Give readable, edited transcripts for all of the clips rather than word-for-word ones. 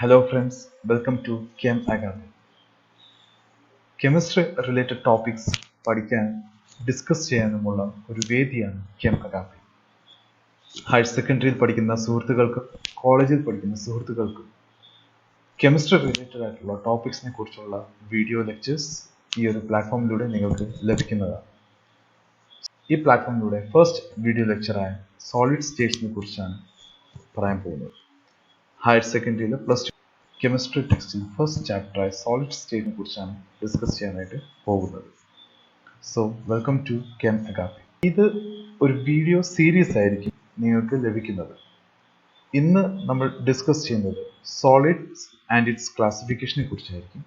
Hello friends, welcome to Chem Academy. Chemistry related topics പഠിക്കാൻ discuss ചെയ്യാനുമുള്ള ഒരു വേദിയാണ് കെം അക്കാദമി. ഹയർ സെക്കൻഡറിയിൽ പഠിക്കുന്ന സുഹൃത്തുക്കൾക്കും കോളേജിൽ പഠിക്കുന്ന സുഹൃത്തുക്കൾക്കും കെമിസ്ട്രി റിലേറ്റഡ് ആയിട്ടുള്ള ടോപ്പിക്സിനെ കുറിച്ചുള്ള വീഡിയോ ലെക്ചേഴ്സ് ഈ ഒരു പ്ലാറ്റ്ഫോമിലൂടെ നിങ്ങൾക്ക് ലഭിക്കുന്നതാണ്. ഈ പ്ലാറ്റ്ഫോമിലൂടെ ഫസ്റ്റ് വീഡിയോ ലെക്ചറായ സോളിഡ് സ്റ്റേറ്റ്സിനെ കുറിച്ചാണ് പറയാൻ പോകുന്നത്. ഹയർ സെക്കൻഡറിയിലെ പ്ലസ് ടു കെമിസ്ട്രി ടെക്സ്റ്റിൽ ഫസ്റ്റ് ചാപ്റ്ററായ സോളിഡ് സ്റ്റേറ്റിനെ കുറിച്ചാണ് ഡിസ്കസ് ചെയ്യാനായിട്ട് പോകുന്നത്. So welcome to came Academy. ഇത് ഒരു വീഡിയോ സീരീസ് ആയിരിക്കും നിങ്ങൾക്ക് ലഭിക്കുന്നത്. ഇന്ന് നമ്മൾ ഡിസ്കസ് ചെയ്യുന്നത് സോളിഡ്സ് ആൻഡ് ഇറ്റ്സ് ക്ലാസിഫിക്കേഷനെ കുറിച്ചായിരിക്കും.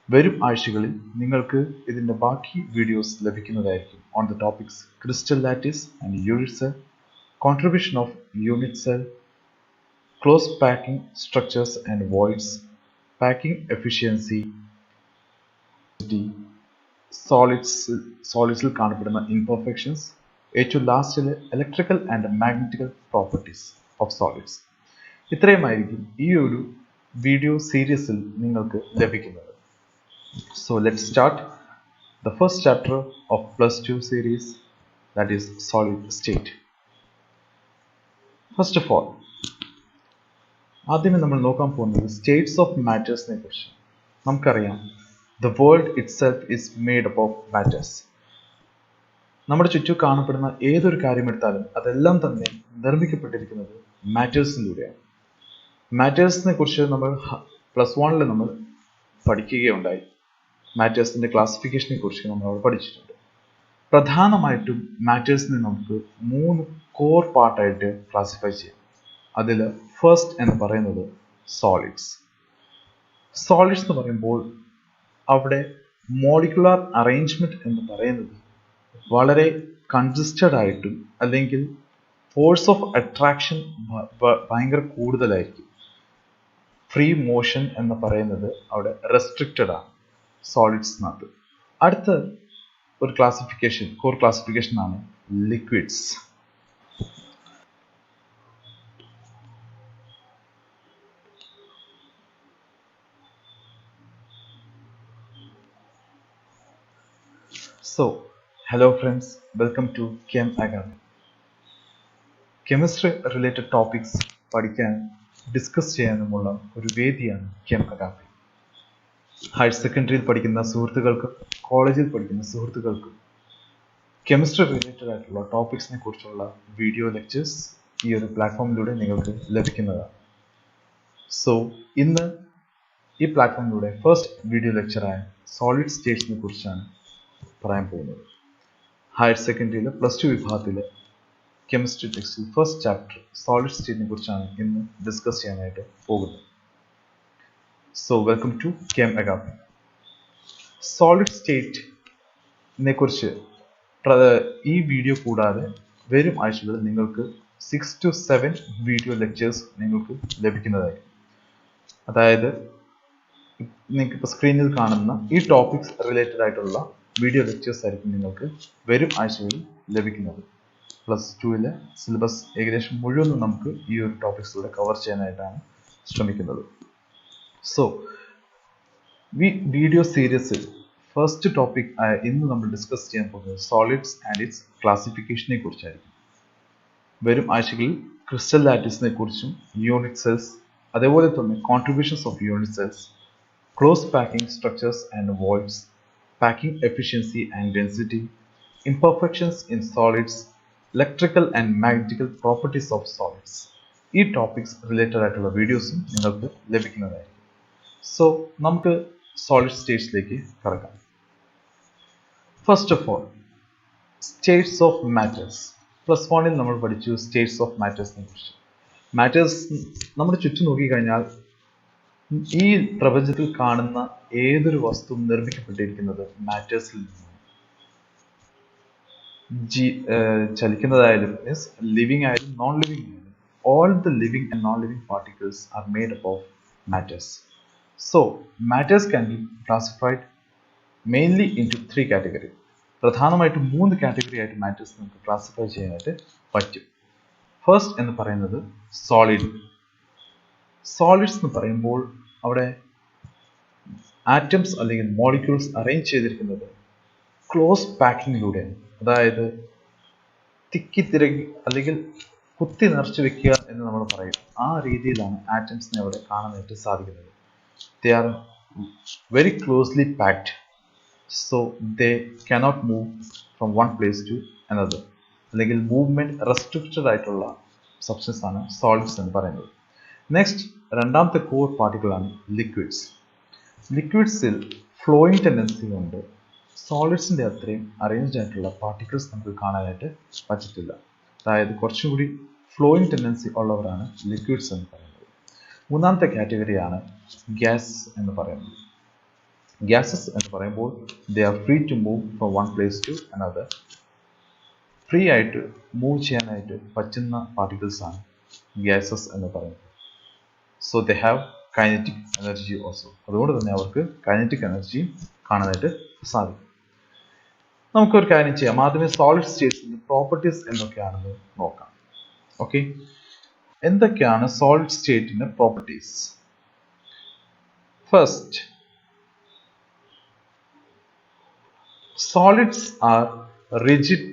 വരും ആഴ്ചകളിൽ നിങ്ങൾക്ക് ഇതിൻ്റെ ബാക്കി വീഡിയോസ് ലഭിക്കുന്നതായിരിക്കും. On the topics crystal lattice and unit cell, contribution of unit cell, closed packing structures and voids, packing efficiency, solids കാണപ്പെടുന്ന imperfections, ഏറ്റവും ലാസ്റ്റിലെ electrical and magnetical properties of solids. ഇത്രയുമായിരിക്കും ഈ ഒരു വീഡിയോ സീരീസിൽ നിങ്ങൾക്ക് ലഭിക്കുന്നത്. So let's start the first chapter of plus 2 series, that is solid state. First of all, ആദ്യമേ നമ്മൾ നോക്കാൻ പോകുന്നത് സ്റ്റേറ്റ്സ് ഓഫ് മാറ്റേഴ്സിനെ കുറിച്ച്. നമുക്കറിയാം the world it self is made up of matters. നമ്മുടെ ചുറ്റും കാണപ്പെടുന്ന ഏതൊരു കാര്യം എടുത്താലും അതെല്ലാം തന്നെ നിർമ്മിക്കപ്പെട്ടിരിക്കുന്നത് മാറ്റേഴ്സിലൂടെയാണ്. മാറ്റേഴ്സിനെ കുറിച്ച് നമ്മൾ +1 നമ്മൾ പഠിക്കുകയുണ്ടായി. മാറ്റേഴ്സിൻ്റെ ക്ലാസിഫിക്കേഷനെ കുറിച്ച് നമ്മൾ അവിടെ പഠിച്ചിട്ടുണ്ട്. പ്രധാനമായിട്ടും മാറ്റേഴ്സിനെ നമുക്ക് 3 കോർ പാർട്ടായിട്ട് ക്ലാസിഫൈ ചെയ്യാം. അതിൽ ഫസ്റ്റ് എന്ന് പറയുന്നത് സോളിഡ്സ്. സോളിഡ്സ് എന്ന് പറയുമ്പോൾ അവിടെ മോളിക്കുലാർ അറേഞ്ച്മെന്റ് എന്ന് പറയുന്നത് വളരെ കൺജസ്റ്റഡ് ആയിട്ടും അല്ലെങ്കിൽ ഫോഴ്സ് ഓഫ് അട്രാക്ഷൻ ഭയങ്കര കൂടുതലായിരിക്കും. ഫ്രീ മോഷൻ എന്ന് പറയുന്നത് അവിടെ റെസ്ട്രിക്റ്റഡ് ആണ് സോളിഡ്സിനകത്ത്. അടുത്ത ഒരു ക്ലാസിഫിക്കേഷൻ, കോർ ക്ലാസിഫിക്കേഷൻ ആണ് liquids. So, hello friends, welcome to Chem Academy. Chemistry related topics പഠിക്കാൻ ഡിസ്കസ് ചെയ്യാനുമുള്ള ഒരു വേദിയാണ് കെം അക്കാദമി. ഹയർ സെക്കൻഡറിയിൽ പഠിക്കുന്ന സുഹൃത്തുക്കൾക്കും കോളേജിൽ പഠിക്കുന്ന സുഹൃത്തുക്കൾക്കും കെമിസ്ട്രി റിലേറ്റഡ് ആയിട്ടുള്ള ടോപ്പിക്സിനെ കുറിച്ചുള്ള വീഡിയോ ലെക്ചേഴ്സ് ഈ ഒരു പ്ലാറ്റ്ഫോമിലൂടെ നിങ്ങൾക്ക് ലഭിക്കുന്നതാണ്. സോ ഇന്ന് ഈ പ്ലാറ്റ്ഫോമിലൂടെ ഫസ്റ്റ് വീഡിയോ ലെക്ചറായ സോളിഡ് സ്റ്റേറ്റ്സിനെ കുറിച്ചാണ് പറയാൻ പോകുന്നത്. ഹയർ സെക്കൻഡറിയിലെ +2 വിഭാഗത്തിലെ കെമിസ്ട്രി ടെക്സ്റ്റിൽ ഫസ്റ്റ് ചാപ്റ്റർ സോളിഡ് സ്റ്റേറ്റിനെ കുറിച്ചാണ് ഇന്ന് ഡിസ്കസ് ചെയ്യാനായിട്ട് പോകുന്നത്. So welcome to came academy. Solid സ്റ്റേറ്റിനെ കുറിച്ച് ഈ വീഡിയോ കൂടാതെ വരും ആഴ്ചകളിൽ നിങ്ങൾക്ക് 6 to 7 വീഡിയോ ലെക്ചേഴ്സ് നിങ്ങൾക്ക് ലഭിക്കുന്നതായിരിക്കും. അതായത് നിങ്ങൾക്കിപ്പോൾ സ്ക്രീനിൽ കാണുന്ന ഈ ടോപ്പിക്സ് റിലേറ്റഡ് ആയിട്ടുള്ള വീഡിയോ ലെക്ചേഴ്സ് ആയിരിക്കും നിങ്ങൾക്ക് വരും ആഴ്ചകളിൽ ലഭിക്കുന്നത്. +2 സിലബസ് ഏകദേശം മുഴുവനും നമുക്ക് ഈ ഒരു ടോപ്പിക്സിലൂടെ കവർ ചെയ്യാനായിട്ടാണ് ശ്രമിക്കുന്നത്. സോ വീഡിയോ സീരീസിൽ ഫസ്റ്റ് ടോപ്പിക് ഇന്ന് നമ്മൾ ഡിസ്കസ് ചെയ്യാൻ പോകുന്നത് സോളിഡ്സ് ആൻഡ് ഇറ്റ്സ് ക്ലാസിഫിക്കേഷനെ കുറിച്ചായിരിക്കും. വരും ആഴ്ചകളിൽ ക്രിസ്റ്റൽ ലാറ്റിസിനെ കുറിച്ചും യൂണിറ്റ് സെൽസ്, അതേപോലെ തന്നെ contributions of unit cells, closed packing structures and voids, packing efficiency and density, imperfections in solids, electrical and magnetical properties of solids. ഈ ടോപ്പിക്സ് റിലേറ്റഡ് ആയിട്ടുള്ള വീഡിയോസും നിങ്ങൾക്ക് ലഭിക്കുന്നതായിരിക്കും. സോ നമുക്ക് സോളിഡ് സ്റ്റേറ്റ്സിലേക്ക് കടക്കാം. First of all, States of matters. +1 നമ്മൾ പഠിച്ചു States of മാറ്റേഴ്സിനെ കുറിച്ച്. മാറ്റേഴ്സ് നമ്മുടെ ചുറ്റും നോക്കിക്കഴിഞ്ഞാൽ ഈ പ്രപഞ്ചത്തിൽ കാണുന്ന ഏതൊരു വസ്തുവും നിർമ്മിക്കപ്പെട്ടിരിക്കുന്നത് മാറ്റേഴ്സിൽ നിന്നാണ്. ചലിക്കുന്നതായാലും മീൻസ് ലിവിങ് ആയാലും നോൺ ലിവിങ് ആയാലും all the living and non-living particles are made up of matters. So matters can be classified mainly into 3 categories. പ്രധാനമായിട്ടും 3 കാറ്റഗറി ആയിട്ട് മാറ്റേഴ്സ് നമുക്ക് ക്ലാസിഫൈ ചെയ്യാനായിട്ട് പറ്റും. ഫസ്റ്റ് എന്ന് പറയുന്നത് സോളിഡ്. സോളിഡ്സ് എന്ന് പറയുമ്പോൾ അവിടെ ആറ്റംസ് അല്ലെങ്കിൽ മോളിക്യൂൾസ് അറേഞ്ച് ചെയ്തിരിക്കുന്നത് ക്ലോസ് പാക്കിങ്ങിലൂടെയാണ്. അതായത് തിക്കി തിരക്കി അല്ലെങ്കിൽ കുത്തി നിറച്ചു വെക്കുക എന്ന് നമ്മൾ പറയും. ആ രീതിയിലാണ് ആറ്റംസിനെ അവിടെ കാണാനായിട്ട് സാധിക്കുന്നത്. They are very closely packed, so they cannot move from one place to another. അല്ലെങ്കിൽ മൂവ്മെന്റ് റെസ്ട്രിക്റ്റഡ് ആയിട്ടുള്ള സബ്സ്റ്റൻസ് ആണ് സോളിഡ്സ് എന്ന് പറയുന്നത്. നെക്സ്റ്റ്, രണ്ടാമത്തെ കോർ പാർട്ടിക്കിളാണ് ലിക്വിഡ്സ്. ലിക്വിഡ്സിൽ ഫ്ലോയിങ് ടെൻഡൻസി ഉണ്ട്. സോളിഡ്സിൻ്റെ അത്രയും അറേഞ്ച്ഡ് ആയിട്ടുള്ള പാർട്ടിക്കിൾസ് നമുക്ക് കാണാനായിട്ട് പറ്റത്തില്ല. അതായത് കുറച്ചും കൂടി ഫ്ലോയിങ് ടെൻഡൻസി ഉള്ളവരാണ് ലിക്വിഡ്സ് എന്ന് പറയുന്നത്. മൂന്നാമത്തെ കാറ്റഗറിയാണ് ഗ്യാസ് എന്ന് പറയുന്നത്. ഗ്യാസസ് എന്ന് പറയുമ്പോൾ they are free to move from one place to another. Free ആയിട്ട് മൂവ് ചെയ്യാനായിട്ട് പറ്റുന്ന പാർട്ടിക്കിൾസ് ആണ് ഗ്യാസസ് എന്ന് പറയുന്നത്. So they have kinetic energy also. അതുകൊണ്ട് തന്നെ അവർക്ക് കൈനറ്റിക് എനർജി കാണാനായിട്ട് സാധിക്കും. നമുക്കൊരു കാര്യം ചെയ്യാം. ആദ്യമേ സോളിഡ് സ്റ്റേറ്റിന്റെ പ്രോപ്പർട്ടീസ് എന്തൊക്കെയാണെന്ന് നോക്കാം. ഓക്കെ, എന്തൊക്കെയാണ് സോളിഡ് സ്റ്റേറ്റിന്റെ properties? First, solids are rigid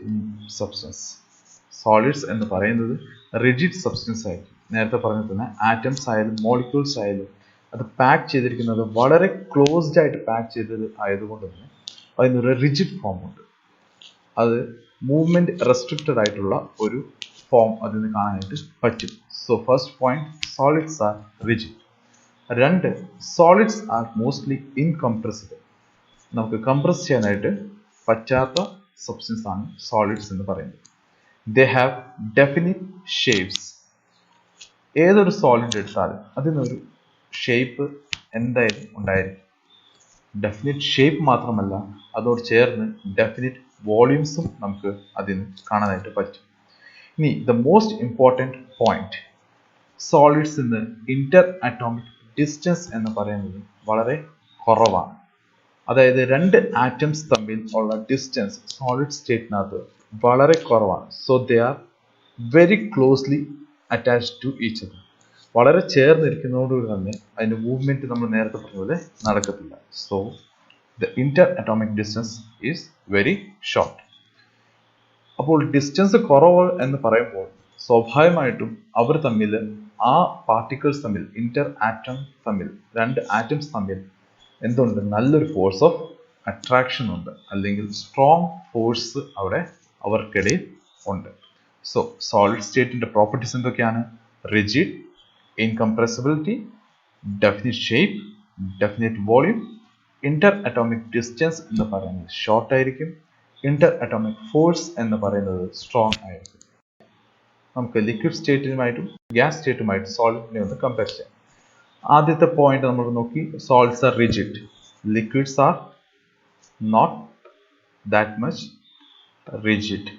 substance. Solids എന്ന് പറയുന്നത് റിജിഡ് സബ്സ്റ്റൻസ് ആയിരിക്കും. നേരത്തെ പറഞ്ഞ തന്നെ ആറ്റംസ് ആയാലും മോളിക്യൂൾസ് ആയാലും അത് പാക്ക് ചെയ്തിരിക്കുന്നത് വളരെ ക്ലോസ്ഡ് ആയിട്ട് പാക്ക് ചെയ്തത് ആയതുകൊണ്ട് തന്നെ അതിനൊരു റിജിഡ് ഫോം ഉണ്ട്. അത് മൂവ്മെന്റ് റെസ്ട്രിക്റ്റഡ് ആയിട്ടുള്ള ഒരു ഫോം അതിന് കാണാനായിട്ട് പറ്റും. So first point, solids are rigid. രണ്ട്, സോളിഡ്സ് ആർ മോസ്റ്റ്ലി ഇൻകംപ്രസിബിൾ. നമുക്ക് കംപ്രസ് ചെയ്യാനായിട്ട് പറ്റാത്ത സബ്സ്റ്റൻസ് ആണ് സോളിഡ്സ് എന്ന് പറയുന്നത്. They have definite shapes. ഏതൊരു സോളിഡ് എടുത്താലും അതിനൊരു ഷേപ്പ് എന്തായാലും ഉണ്ടായിരിക്കും. ഡെഫിനിറ്റ് ഷേപ്പ് മാത്രമല്ല, അതോട് ചേർന്ന് ഡെഫിനിറ്റ് വോള്യൂംസും നമുക്ക് അതിന് കാണാനായിട്ട് പറ്റും. ഇനി ദ മോസ്റ്റ് ഇമ്പോർട്ടൻറ്റ് പോയിന്റ്, സോളിഡ്സിന് ഇന്റർ അറ്റോമിക് ഡിസ്റ്റൻസ് എന്ന് പറയുന്നത് വളരെ കുറവാണ്. അതായത് രണ്ട് ആറ്റംസ് തമ്മിൽ ഉള്ള ഡിസ്റ്റൻസ് സോളിഡ് സ്റ്റേറ്റിനകത്ത് വളരെ കുറവാണ്. So they are very closely attached to each other. വളരെ ചേർന്നിരിക്കുന്നതോടുകൂടി തന്നെ അതിൻ്റെ മൂവ്മെന്റ് നമ്മൾ നേരത്തെ പറഞ്ഞ നടക്കത്തില്ല. So the Inter atomic distance is very short. അപ്പോൾ ഡിസ്റ്റൻസ് കുറവ് എന്ന് പറയുമ്പോൾ സ്വാഭാവികമായിട്ടും അവർ തമ്മിൽ, ആ പാർട്ടിക്കിൾസ് തമ്മിൽ, ഇന്റർ ആറ്റം തമ്മിൽ, രണ്ട് ആറ്റംസ് തമ്മിൽ എന്തുണ്ട്? നല്ലൊരു ഫോഴ്സ് ഓഫ് അട്രാക്ഷൻ ഉണ്ട്, അല്ലെങ്കിൽ സ്ട്രോങ് ഫോഴ്സ് അവിടെ അവർക്കിടയിൽ ഉണ്ട്. സോ സോളിഡ് സ്റ്റേറ്റിന്റെ പ്രോപ്പർട്ടീസ് എന്തൊക്കെയാണ്? Rigid, incompressibility, definite shape, definite volume, inter atomic distance എന്ന് പറയുന്നത് ഷോർട്ട് ആയിരിക്കും, ഇന്റർ അറ്റോമിക് ഫോഴ്സ് എന്ന് പറയുന്നത് സ്ട്രോങ് ആയിരിക്കും. നമുക്ക് ലിക്വിഡ് സ്റ്റേറ്റുമായിട്ടും ഗ്യാസ് സ്റ്റേറ്റുമായിട്ടും സോളിഡിനെ ഒന്ന് കമ്പയർ ചെയ്യാം. ആദ്യത്തെ പോയിന്റ് നമ്മൾ നോക്കി, solids are rigid, liquids are not that much rigid,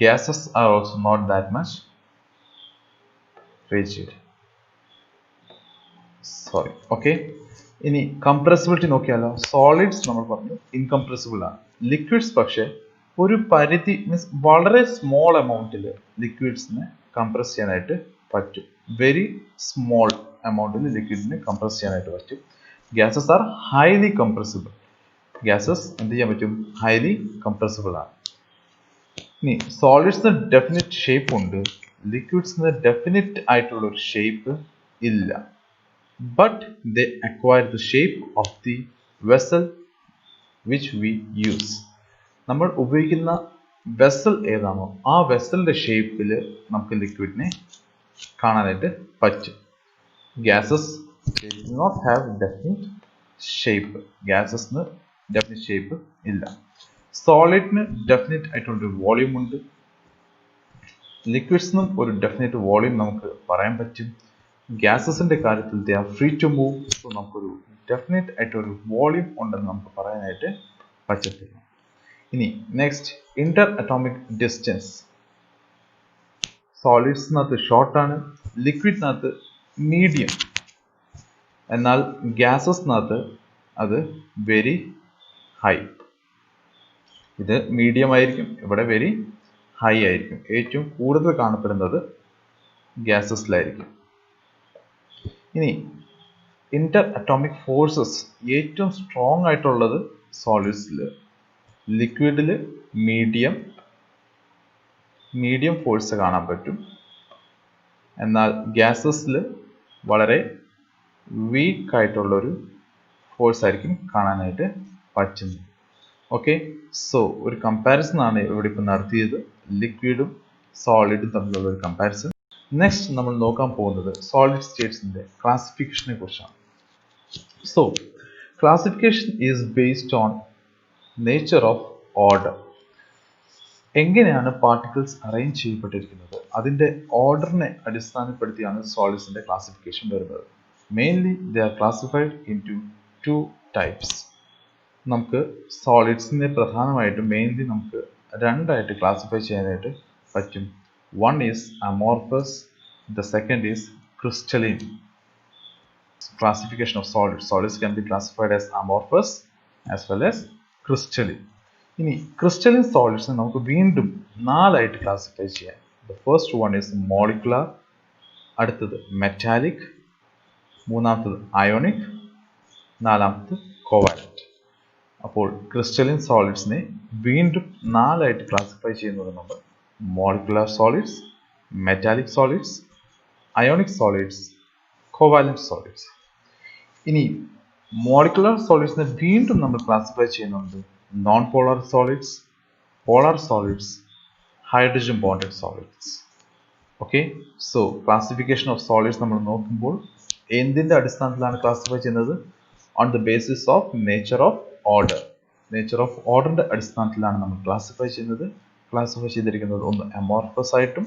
gases are also not that much rigid. Sorry, okay. ഇനി കംപ്രസിബിലിറ്റി നോക്കിയാലോ. സോളിഡ്സ് നമ്മൾ പറഞ്ഞു ഇൻകംപ്രസിബിൾ ആണ്. ലിക്വിഡ്സ് പക്ഷേ ഒരു പരിധി, മീൻസ് വളരെ സ്മോൾ എമൗണ്ടിൽ ലിക്വിഡ്സിനെ കംപ്രസ് ചെയ്യാനായിട്ട് പറ്റും. വെരി സ്മോൾ എമൗണ്ടിൽ ലിക്വിഡിനെ കംപ്രസ് ചെയ്യാനായിട്ട് പറ്റും. Gases are highly compressible. Gases എന്ത് ചെയ്യാൻ പറ്റും? ഹൈലി കംപ്രസിബിൾ ആണ്. ഇനി സോളിഡ്സിന് ഡെഫിനിറ്റ് ഷേപ്പ് ഉണ്ട്, ലിക്വിഡ്സിന് ഡെഫിനിറ്റ് ആയിട്ടുള്ള ഒരു ഷേപ്പ് ഇല്ല. But they acquire the shape of the vessel which we use. നമ്മൾ ഉപയോഗിക്കുന്ന വെസൽ ഏതാണോ ആ വെസലിന്റെ ഷേപ്പിൽ നമുക്ക് ലിക്വിഡിനെ കാണാനായിട്ട് പറ്റും. Gases not have definite shape. ഗ്യാസസിന് ഡെഫിനിറ്റ് ഷേപ്പ് ഇല്ല. സോളിഡിന് ഡെഫിനിറ്റ് ആയിട്ടുള്ളൊരു വോളിയം ഉണ്ട്. ലിക്വിഡ്സിനും ഒരു ഡെഫിനിറ്റ് വോളിയം നമുക്ക് പറയാൻ പറ്റും. ഗ്യാസസിന്റെ കാര്യത്തിൽ they are free to move. So നമുക്കൊരു ഡെഫിനിറ്റ് ആയിട്ടൊരു വോളിയം ഉണ്ടെന്ന് നമുക്ക് പറയാനായിട്ട് പറ്റത്തില്ല. ഇനി നെക്സ്റ്റ്, ഇന്റർ അറ്റോമിക് ഡിസ്റ്റൻസ്. സോളിഡ്സിനകത്ത് ഷോർട്ടാണ്, ലിക്വിഡിനകത്ത് മീഡിയം, എന്നാൽ ഗ്യാസസിനകത്ത് അത് വെരി ഹൈ. ഇത് മീഡിയം ആയിരിക്കും, ഇവിടെ വെരി ഹൈ ആയിരിക്കും. ഏറ്റവും കൂടുതൽ കാണപ്പെടുന്നത് ഗ്യാസസിലായിരിക്കും. ഇനി ഇന്റർ അറ്റോമിക് ഫോഴ്സസ് ഏറ്റവും സ്ട്രോങ് ആയിട്ടുള്ളത് സോളിഡ്സിൽ, ലിക്വിഡിൽ മീഡിയം ഫോഴ്സ് കാണാൻ പറ്റും. എന്നാൽ ഗ്യാസസിൽ വളരെ വീക്ക് ആയിട്ടുള്ളൊരു ഫോഴ്സ് ആയിരിക്കും കാണാനായിട്ട് പറ്റുന്നത്. ഓക്കെ, സോ ഒരു കമ്പാരിസൺ ആണ് ഇവിടെ ഇപ്പോൾ നടത്തിയത്, ലിക്വിഡും സോളിഡും തമ്മിലുള്ള ഒരു കമ്പാരിസൺ. നെക്സ്റ്റ് നമ്മൾ നോക്കാൻ പോകുന്നത് സോളിഡ് സ്റ്റേറ്റ്സിന്റെ ക്ലാസിഫിക്കേഷനെ കുറിച്ചാണ്. So classification is based on nature of order. എങ്ങനെയാണ് പാർട്ടിക്കിൾസ് അറേഞ്ച് ചെയ്യപ്പെട്ടിരിക്കുന്നത്, അതിന്റെ ഓർഡറിനെ അടിസ്ഥാനപ്പെടുത്തിയാണ് സോളിഡ്സിന്റെ ക്ലാസിഫിക്കേഷൻ വരുന്നത്. Mainly they are classified in two types. നമുക്ക് സോളിഡ്സിനെ പ്രധാനമായിട്ടും മെയിൻലി നമുക്ക് രണ്ടായിട്ട് ക്ലാസിഫൈ ചെയ്യാനായിട്ട് പറ്റും. One is amorphous, the second is crystalline. Classification of solids. Solids can be classified as amorphous as well as crystalline. ഇനി ക്രിസ്റ്റലിൻ സോളിഡ്സിനെ നമുക്ക് വീണ്ടും നാലായിട്ട് ക്ലാസിഫൈ ചെയ്യാം. The first one is molecular, അടുത്തത് മെറ്റാലിക്, മൂന്നാമത്തത് അയോണിക്, നാലാമത്തത് കോവാലന്റ്. അപ്പോൾ ക്രിസ്റ്റലിൻ സോളിഡ്സിനെ വീണ്ടും നാലായിട്ട് ക്ലാസിഫൈ ചെയ്യുന്നത് നമ്മൾ molecular solids, metallic solids, ionic solids, covalent solids. ഇനി മോളിക്കുലർ സോളിഡ്സിനെ വീണ്ടും നമ്മൾ ക്ലാസിഫൈ ചെയ്യുന്നുണ്ട് non polar solids, polar solids, hydrogen bonded solids. Okay, so classification of solids നമ്മൾ നോക്കുമ്പോൾ എന്തിന്റെ അടിസ്ഥാനത്തിലാണ് ക്ലാസിഫൈ ചെയ്യുന്നത്? On the basis of nature of order. Nature of ഓർഡറിന്റെ അടിസ്ഥാനത്തിലാണ് നമ്മൾ ക്ലാസിഫൈ ചെയ്യുന്നത്. ക്ലാസിഫൈ ചെയ്തിരിക്കുന്നത് ഒന്ന് അമോർഫസ് ആയിട്ടും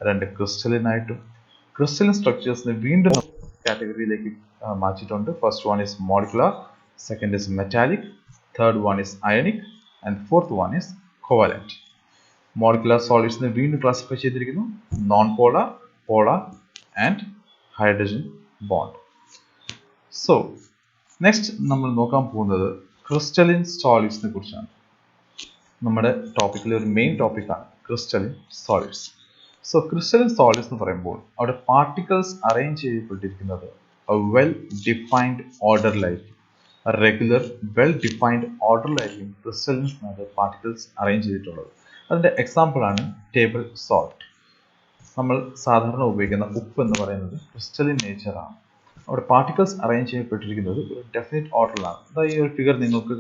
രണ്ട് ക്രിസ്റ്റലിൻ ആയിട്ടും. ക്രിസ്റ്റലിൻ സ്ട്രക്ചേഴ്സിനെ വീണ്ടും കാറ്റഗറിയിലേക്ക് മാറ്റിയിട്ടുണ്ട്. First one is molecular, second is metallic, third one is ionic and fourth one is covalent. Molecular സോളിഡ്സിനെ വീണ്ടും ക്ലാസിഫൈ ചെയ്തിരിക്കുന്നു non polar, polar and hydrogen bond. So next നമ്മൾ നോക്കാൻ പോകുന്നത് ക്രിസ്റ്റലിൻ സോളിഡ്സിനെ കുറിച്ചാണ്. നമ്മുടെ ടോപ്പിക്കിലെ ഒരു മെയിൻ ടോപ്പിക്കാണ് crystalline solids. So crystalline solids എന്ന് പറയുമ്പോൾ അവിടെ പാർട്ടിക്കിൾസ് അറേഞ്ച് ചെയ്യപ്പെട്ടിരിക്കുന്നത് വെൽ ഡിഫൈൻഡ് ഓർഡറിലായിരിക്കും. റെഗുലർ വെൽ ഡിഫൈൻഡ് ഓർഡറിലായിരിക്കും ക്രിസ്റ്റലിൻസിനകത്ത് പാർട്ടിക്കിൾസ് അറേഞ്ച് ചെയ്തിട്ടുള്ളത്. അതിൻ്റെ എക്സാമ്പിളാണ് ടേബിൾ സോൾട്ട്. നമ്മൾ സാധാരണ ഉപയോഗിക്കുന്ന ഉപ്പ് എന്ന് പറയുന്നത് ക്രിസ്റ്റലിൻ നേച്ചറാണ്. അവിടെ പാർട്ടിക്കിൾസ് അറേഞ്ച് ചെയ്യപ്പെട്ടിരിക്കുന്നത് ഒരു ഡെഫിനിറ്റ് ഓർഡറിലാണ്. അതായത് ഈ ഒരു ഫിഗർ നിങ്ങൾക്ക്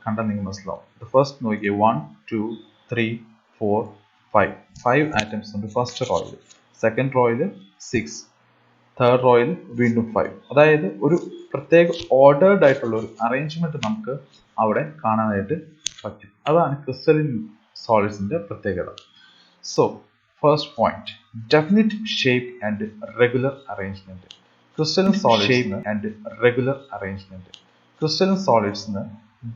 കണ്ടാൽ നിങ്ങൾ മനസ്സിലാവും. ഫസ്റ്റ് നോക്കിയേ 1 2 3 4 5 ആറ്റംസ് ഉണ്ട് ഫസ്റ്റ് റോയിൽ, സെക്കൻഡ് റോയിൽ 6, തേർഡ് റോയിൽ വീണ്ടും 5. അതായത് ഒരു പ്രത്യേക ഓർഡേർഡ് ആയിട്ടുള്ള ഒരു അറേഞ്ച്മെന്റ് നമുക്ക് അവിടെ കാണാനായിട്ട് പറ്റും. അതാണ് ക്രിസ്റ്റലിൻ സോളിഡ്സിന്റെ പ്രത്യേകത. So first point, definite shape and regular arrangement. Crystalline solids and regular arrangement. Crystalline സോളിഡ്സിന്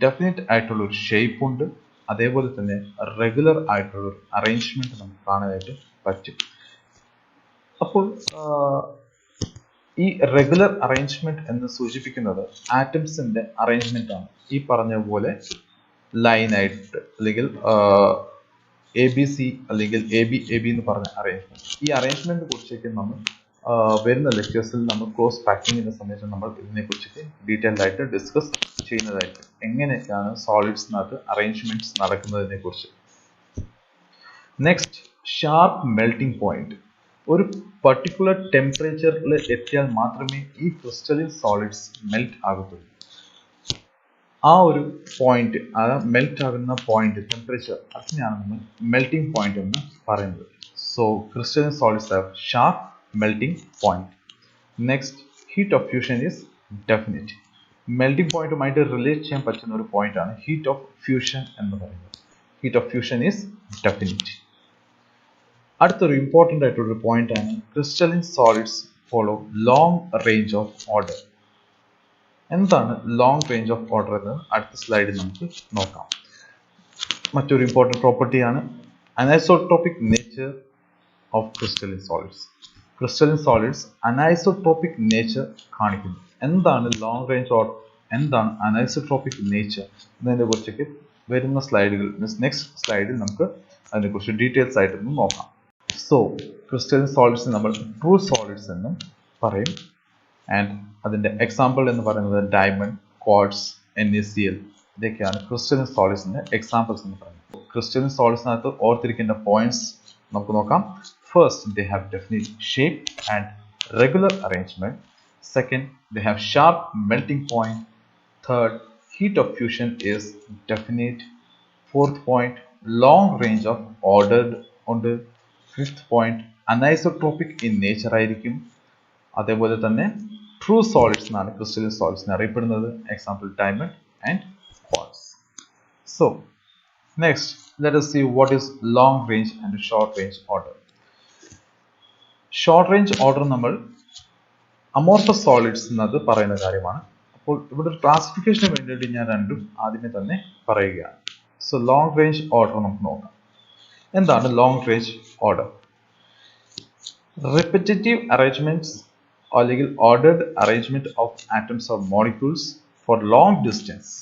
ഡെഫിനിറ്റ് ആയിട്ടുള്ള ഒരു ഷേപ്പ് ഉണ്ട്, അതേപോലെ തന്നെ റെഗുലർ ആയിട്ടുള്ള ഒരു അറേഞ്ച്മെന്റ് നമുക്ക് കാണാനായിട്ട് പറ്റും. അപ്പോൾ ഈ റെഗുലർ അറേഞ്ച്മെന്റ് എന്ന് സൂചിപ്പിക്കുന്നത് ആറ്റംസിന്റെ അറേഞ്ച്മെന്റ് ആണ്. ഈ പറഞ്ഞ പോലെ ലൈനായിട്ട് അല്ലെങ്കിൽ ABC അല്ലെങ്കിൽ AB എന്ന് പറഞ്ഞ അറേഞ്ച്മെന്റ്. ഈ അറേഞ്ച്മെന്റിനെ കുറിച്ചൊക്കെ നമ്മൾ വരുന്ന ലെക്ചേഴ്സിൽ നമ്മൾ ക്ലോസ് പാക്കിങ്ങിന്റെ സമയത്ത് നമ്മൾ ഇതിനെ കുറിച്ചിട്ട് ഡീറ്റെയിൽഡ് ആയിട്ട് ഡിസ്കസ് ചെയ്യുന്നതായിരിക്കും. എങ്ങനെയൊക്കെയാണ് സോളിഡ്സിനകത്ത് അറേഞ്ച്മെന്റ്സ് നടക്കുന്നതിനെ കുറിച്ച്. Next, sharp melting point. ഒരു പർട്ടിക്കുലർ ടെമ്പറേച്ചറിൽ എത്തിയാൽ മാത്രമേ ഈ ക്രിസ്റ്റലിൻ സോളിഡ്സ് മെൽറ്റ് ആകത്തുള്ളൂ. ആ ഒരു പോയിന്റ്, ആ മെൽറ്റ് ആകുന്ന പോയിന്റ് ടെമ്പറേച്ചർ, അതിനെയാണ് നമ്മൾ മെൽറ്റിംഗ് പോയിന്റ് എന്ന് പറയുന്നത്. So crystalline solids have sharp melting point. Next, heat of fusion is definite. Melting പോയിന്റുമായിട്ട് റിലേറ്റ് ചെയ്യാൻ പറ്റുന്ന ഒരു പോയിന്റ് ആണ് ഹീറ്റ് ഓഫ് ഫ്യൂഷൻ എന്ന് പറയുന്നത്. Heat of fusion is definite. അടുത്തൊരു ഇമ്പോർട്ടൻ്റ് ആയിട്ടുള്ളൊരു പോയിന്റ് ആണ് crystalline solids follow long range of order. എന്താണ് ലോങ് റേഞ്ച് ഓഫ് ഓർഡർ എന്ന് അടുത്ത സ്ലൈഡിൽ നമുക്ക് നോക്കാം. മറ്റൊരു ഇമ്പോർട്ടൻ്റ് പ്രോപ്പർട്ടിയാണ് anisotropic nature of crystalline solids. Crystalline solids anisotropic nature കാണിക്കുന്നു. എന്താണ് ലോങ് റേഞ്ച് ഓർഡർ, എന്താണ് അനൈസോട്രോപിക് നേച്ചർ എന്നതിനെ കുറിച്ചൊക്കെ വരുന്ന സ്ലൈഡുകൾ, നെക്സ്റ്റ് സ്ലൈഡിൽ നമുക്ക് അതിനെക്കുറിച്ച് ഡീറ്റെയിൽസ് ആയിട്ടൊന്ന് നോക്കാം. സോ ക്രിസ്റ്റലിൻ സോളിഡ്സ് നമ്മൾ ട്രൂ സോളിഡ്സ് എന്നും പറയും. ആൻഡ് അതിൻ്റെ എക്സാമ്പിൾ എന്ന് പറയുന്നത് ഡയമണ്ട്, ക്വാർട്സ്, NaCl ഇതൊക്കെയാണ് ക്രിസ്റ്റലിൻ സോളിഡ്സിൻ്റെ എക്സാമ്പിൾസ് എന്ന് പറയുന്നത്. ക്രിസ്റ്റലിൻ സോളിഡ്സിനകത്ത് ഓർത്തിരിക്കേണ്ട പോയിന്റ്സ് നമുക്ക് നോക്കാം. First, they have definite shape and regular arrangement. Second, they have sharp melting point. Third, heat of fusion is definite. Fourth point, long range of ordered ഉണ്ട്. Fifth point, anisotropic in nature ആയിരിക്കും. അതേപോലെ തന്നെ true solids എന്നാണ് crystalline സോളിഡ്സിനെ അറിയപ്പെടുന്നത്. Example diamond and quartz. So next let us see what is long range and short range order. Short range order നമ്മൾ amorphous solids എന്നത് പറയുന്ന കാര്യമാണ്. അപ്പോൾ ഇവിടെ ഒരു ക്ലാസിഫിക്കേഷന് വേണ്ടിയിട്ട് ഞാൻ രണ്ടും ആദ്യമേ തന്നെ പറയുകയാണ്. സോ ലോങ് റേഞ്ച് ഓർഡർ നമുക്ക് നോക്കാം. എന്താണ് long range order? Repetitive arrangements അല്ലെങ്കിൽ ordered arrangement of atoms or molecules for long distance.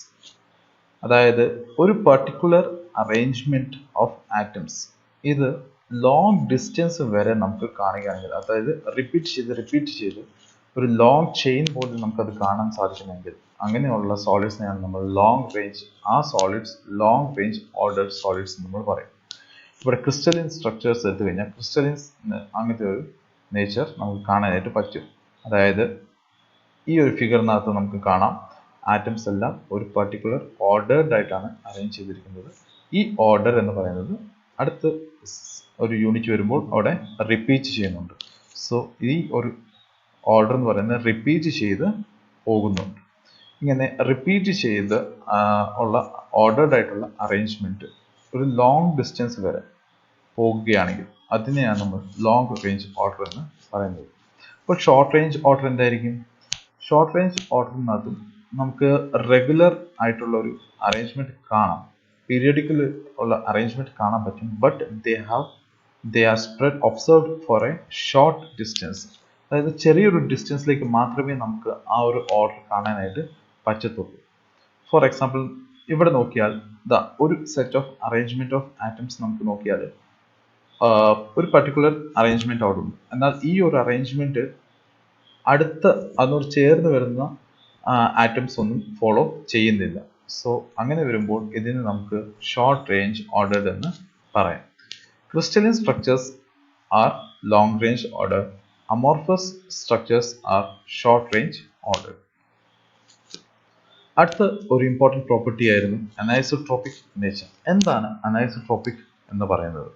അതായത് ഒരു പർട്ടിക്കുലർ അറേഞ്ച്മെന്റ് ഓഫ് ആറ്റംസ് ഇത് ലോങ് ഡിസ്റ്റൻസ് വരെ നമുക്ക് കാണുകയാണെങ്കിൽ, അതായത് റിപ്പീറ്റ് ചെയ്ത് ഒരു ലോങ് ചെയിൻ പോലെ നമുക്കത് കാണാൻ സാധിക്കുമെങ്കിൽ അങ്ങനെയുള്ള സോളിഡ്സിനെയാണ് നമ്മൾ ലോങ് റേഞ്ച്, ആ solids long range ordered solids നമ്മൾ പറയും. ഇവിടെ ക്രിസ്റ്റലിൻ സ്ട്രക്ചേഴ്സ് എടുത്തു കഴിഞ്ഞാൽ ക്രിസ്റ്റലിൻസ് അങ്ങനത്തെ ഒരു നേച്ചർ നമുക്ക് കാണാനായിട്ട് പറ്റും. അതായത് ഈ ഒരു ഫിഗറിനകത്ത് നമുക്ക് കാണാം ആറ്റംസ് എല്ലാം ഒരു പർട്ടിക്കുലർ ഓർഡേർഡ് ആയിട്ടാണ് അറേഞ്ച് ചെയ്തിരിക്കുന്നത്. ഈ ഓർഡർ എന്ന് പറയുന്നത് അടുത്ത് ഒരു യൂണിറ്റ് വരുമ്പോൾ അവിടെ റിപ്പീറ്റ് ചെയ്യുന്നുണ്ട്. സോ ഈ ഒരു ഓർഡർ എന്ന് പറയുന്നത് റിപ്പീറ്റ് ചെയ്ത് പോകുന്നുണ്ട്. ഇങ്ങനെ റിപ്പീറ്റ് ചെയ്ത് ഉള്ള ഓർഡേർഡ് ആയിട്ടുള്ള അറേഞ്ച്മെന്റ് ഒരു ലോങ് ഡിസ്റ്റൻസ് വരെ പോകുകയാണെങ്കിൽ അതിനെയാണ് നമ്മൾ ലോങ് റേഞ്ച് ഓർഡർ എന്ന് പറയുന്നത്. അപ്പോൾ ഷോർട്ട് റേഞ്ച് ഓർഡർ എന്തായിരിക്കും? ഷോർട്ട് റേഞ്ച് ഓർഡറിനകത്തും നമുക്ക് റെഗുലർ ആയിട്ടുള്ള ഒരു അറേഞ്ച്മെന്റ് കാണാം, പീരിയഡിക്കൽ ഉള്ള അറേഞ്ച്മെന്റ് കാണാൻ പറ്റും. But they are spread observed for a short distance. അതായത് ചെറിയൊരു ഡിസ്റ്റൻസിലേക്ക് മാത്രമേ നമുക്ക് ആ ഒരു ഓർഡർ കാണാനായിട്ട് പറ്റത്തുള്ളൂ. ഫോർ എക്സാമ്പിൾ ഇവിടെ നോക്കിയാൽ ഒരു set of arrangement of atoms നമുക്ക് നോക്കിയാൽ ഒരു പർട്ടിക്കുലർ അറേഞ്ച്മെന്റ് അവിടെ ഉണ്ട്. എന്നാൽ ഈ ഒരു അറേഞ്ച്മെന്റ് അടുത്ത അതിനോട് ചേർന്ന് വരുന്ന ആറ്റംസ് ഒന്നും ഫോളോ ചെയ്യുന്നില്ല. സോ അങ്ങനെ വരുമ്പോൾ ഇതിന് നമുക്ക് ഷോർട്ട് റേഞ്ച് ഓർഡേർഡ് എന്ന് പറയാം. Crystalline structures are long range order. Amorphous structures are short range order. അടുത്ത ഒരു ഇമ്പോർട്ടൻറ്റ് പ്രോപ്പർട്ടി ആയിരുന്നു അനൈസോട്രോപിക് നേച്ചർ. എന്താണ് അനൈസോട്രോപിക് എന്ന് പറയുന്നത്?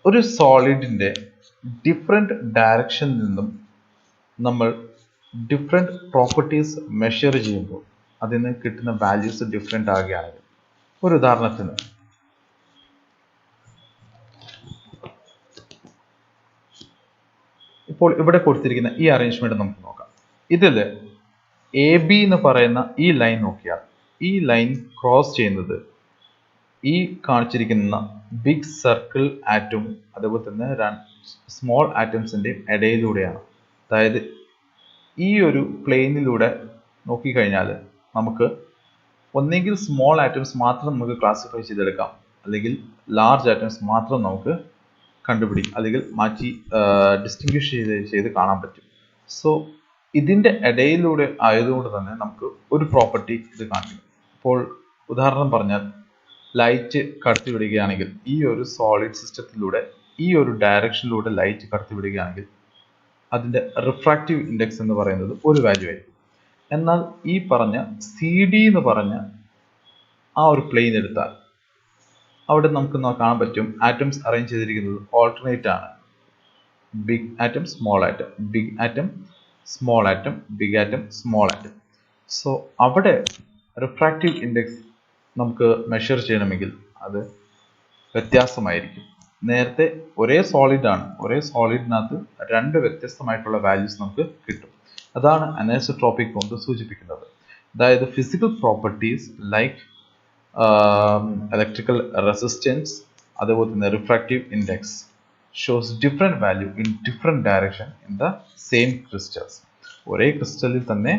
ഒരു സോളിഡിന്റെ ഡിഫറെന്റ് ഡയറക്ഷനിൽ നിന്നും നമ്മൾ ഡിഫറെന്റ് പ്രോപ്പർട്ടീസ് മെഷർ ചെയ്യുമ്പോൾ അതിന് കിട്ടുന്ന വാല്യൂസ് ഡിഫറെന്റ് ആകുകയാണെങ്കിൽ, ഒരു ഉദാഹരണത്തിന് ഇപ്പോൾ ഇവിടെ കൊടുത്തിരിക്കുന്ന ഈ അറേഞ്ച്മെന്റ് നമുക്ക് നോക്കാം. ഇതിൽ AB എന്ന് പറയുന്ന ഈ ലൈൻ നോക്കിയാൽ ഈ ലൈൻ ക്രോസ് ചെയ്യുന്നത് ഈ കാണിച്ചിരിക്കുന്ന ബിഗ് സർക്കിൾ ആറ്റവും അതുപോലെ തന്നെ സ്മോൾ ആറ്റംസിന്റെ ഇടയിലൂടെയാണ്. അതായത് ഈ ഒരു പ്ലെയിനിലൂടെ നോക്കിക്കഴിഞ്ഞാൽ നമുക്ക് ഒന്നെങ്കിൽ സ്മോൾ ആറ്റംസ് മാത്രം നമുക്ക് ക്ലാസിഫൈ ചെയ്തെടുക്കാം, അല്ലെങ്കിൽ ലാർജ് ആറ്റംസ് മാത്രം നമുക്ക് കണ്ടുപിടിക്കും, അല്ലെങ്കിൽ മാറ്റി ഡിസ്റ്റിങ്വിഷ് ചെയ്ത് കാണാൻ പറ്റും. സോ ഇതിൻ്റെ ഇടയിലൂടെ ആയതുകൊണ്ട് തന്നെ നമുക്ക് ഒരു പ്രോപ്പർട്ടി ഇത് കാണിക്കും. ഇപ്പോൾ ഉദാഹരണം പറഞ്ഞാൽ ലൈറ്റ് കടത്തിവിടുകയാണെങ്കിൽ ഈ ഒരു സോളിഡ് സിസ്റ്റത്തിലൂടെ ഈ ഒരു ഡയറക്ഷനിലൂടെ ലൈറ്റ് കടത്തിവിടുകയാണെങ്കിൽ അതിൻ്റെ റിഫ്രാക്റ്റീവ് ഇൻഡെക്സ് എന്ന് പറയുന്നത് ഒരു വാല്യൂ ആയിരിക്കും. എന്നാൽ ഈ പറഞ്ഞ CD എന്ന് പറഞ്ഞ ആ ഒരു പ്ലെയിൻ എടുത്താൽ അവിടെ നമുക്ക് കാണാൻ പറ്റും ആറ്റംസ് അറേഞ്ച് ചെയ്തിരിക്കുന്നത് ഓൾട്ടർനേറ്റ് ആണ്. Big atom, small atom, big atom, small atom, big atom, small atom. So അവിടെ റിഫ്രാക്റ്റീവ് ഇൻഡെക്സ് നമുക്ക് മെഷർ ചെയ്യണമെങ്കിൽ അത് വ്യത്യാസമായിരിക്കും. നേരത്തെ ഒരേ സോളിഡ് ആണ്, ഒരേ സോളിഡിനകത്ത് രണ്ട് വ്യത്യസ്തമായിട്ടുള്ള വാല്യൂസ് നമുക്ക് കിട്ടും. അതാണ് അനൈസോട്രോപിക് കൊണ്ട് സൂചിപ്പിക്കുന്നത്. അതായത് physical properties like electrical resistance അതുപോലെ തന്നെ refractive index shows different value in different direction in the same crystals. ഒരേ ക്രിസ്റ്റലിൽ തന്നെ